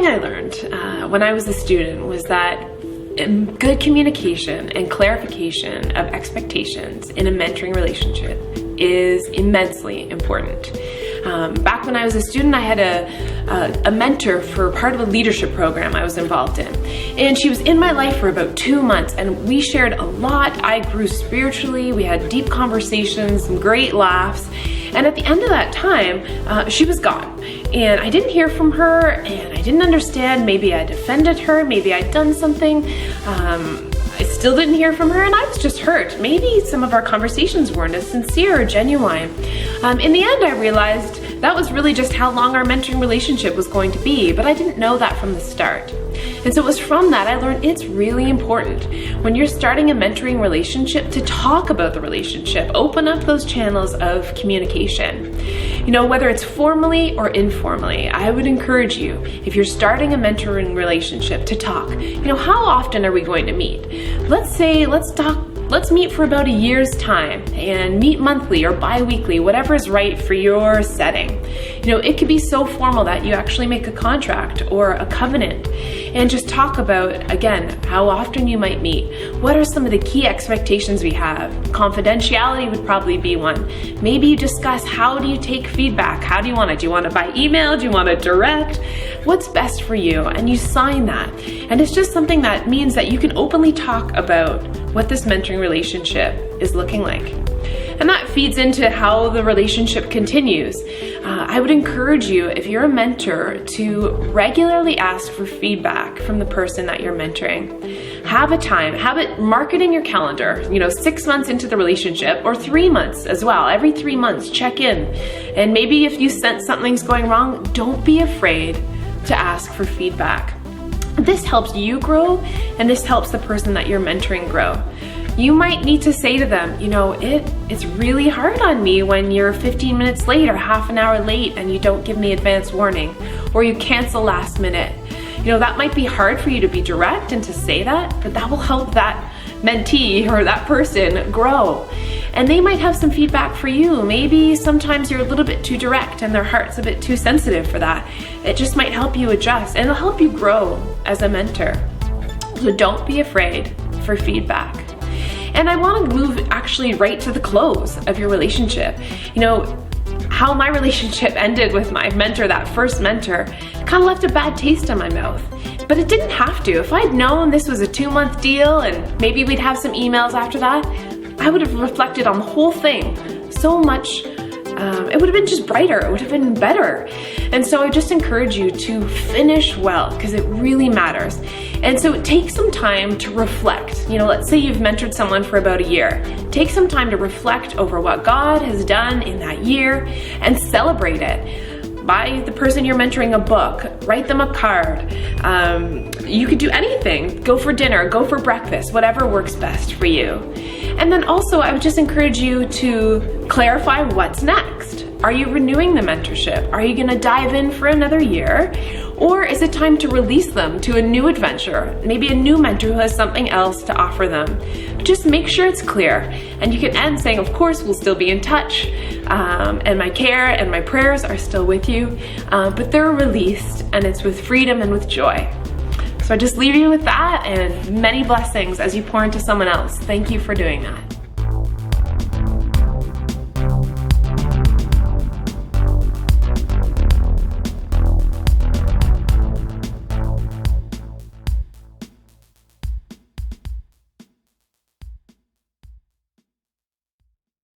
I learned when I was a student was that good communication and clarification of expectations in a mentoring relationship is immensely important. Back when I was a student, I had a mentor for part of a leadership program I was involved in. And she was in my life for about 2 months, and we shared a lot. I grew spiritually, we had deep conversations, some great laughs. And at the end of that time, she was gone. And I didn't hear from her, and I didn't understand. Maybe I'd offended her, maybe I'd done something. I still didn't hear from her, and I was just hurt. Maybe some of our conversations weren't as sincere or genuine. In the end, I realized that was really just how long our mentoring relationship was going to be, but I didn't know that from the start. And so it was from that I learned it's really important when you're starting a mentoring relationship to talk about the relationship, open up those channels of communication. You know, whether it's formally or informally, I would encourage you, if you're starting a mentoring relationship, to talk. You know, how often are we going to meet? Let's meet for about a year's time and meet monthly or bi-weekly, whatever is right for your setting. You know, it could be so formal that you actually make a contract or a covenant and just talk about, again, how often you might meet. What are some of the key expectations we have? Confidentiality would probably be one. Maybe you discuss, how do you take feedback? How do you want it? Do you want it by email? Do you want it direct? What's best for you? And you sign that. And it's just something that means that you can openly talk about what this mentoring relationship is looking like. And that feeds into how the relationship continues. I would encourage you, if you're a mentor, to regularly ask for feedback from the person that you're mentoring. Have a time, have it mark it in your calendar, 6 months into the relationship, or 3 months as well. Every 3 months, check in. And maybe if you sense something's going wrong, don't be afraid to ask for feedback. This helps you grow, and this helps the person that you're mentoring grow. You might need to say to them, it's really hard on me when you're 15 minutes late or half an hour late and you don't give me advance warning, or you cancel last minute. That might be hard for you to be direct and to say that, but that will help that mentee or that person grow. And they might have some feedback for you. Maybe sometimes you're a little bit too direct and their heart's a bit too sensitive for that. It just might help you adjust, and it'll help you grow as a mentor. So don't be afraid for feedback. And I want to move actually right to the close of your relationship. How my relationship ended with my mentor, that first mentor, kind of left a bad taste in my mouth. But it didn't have to. If I'd known this was a 2-month deal and maybe we'd have some emails after that, I would have reflected on the whole thing so much. It would have been just brighter, it would have been better. And so I just encourage you to finish well, because it really matters. And so take some time to reflect. Let's say you've mentored someone for about a year. Take some time to reflect over what God has done in that year and celebrate it. Buy the person you're mentoring a book, write them a card. You could do anything. Go for dinner, go for breakfast, whatever works best for you. And then also, I would just encourage you to clarify what's next. Are you renewing the mentorship? Are you gonna dive in for another year? Or is it time to release them to a new adventure? Maybe a new mentor who has something else to offer them. Just make sure it's clear. And you can end saying, of course, we'll still be in touch. And my care and my prayers are still with you. But they're released, and it's with freedom and with joy. So I just leave you with that, and many blessings as you pour into someone else. Thank you for doing that.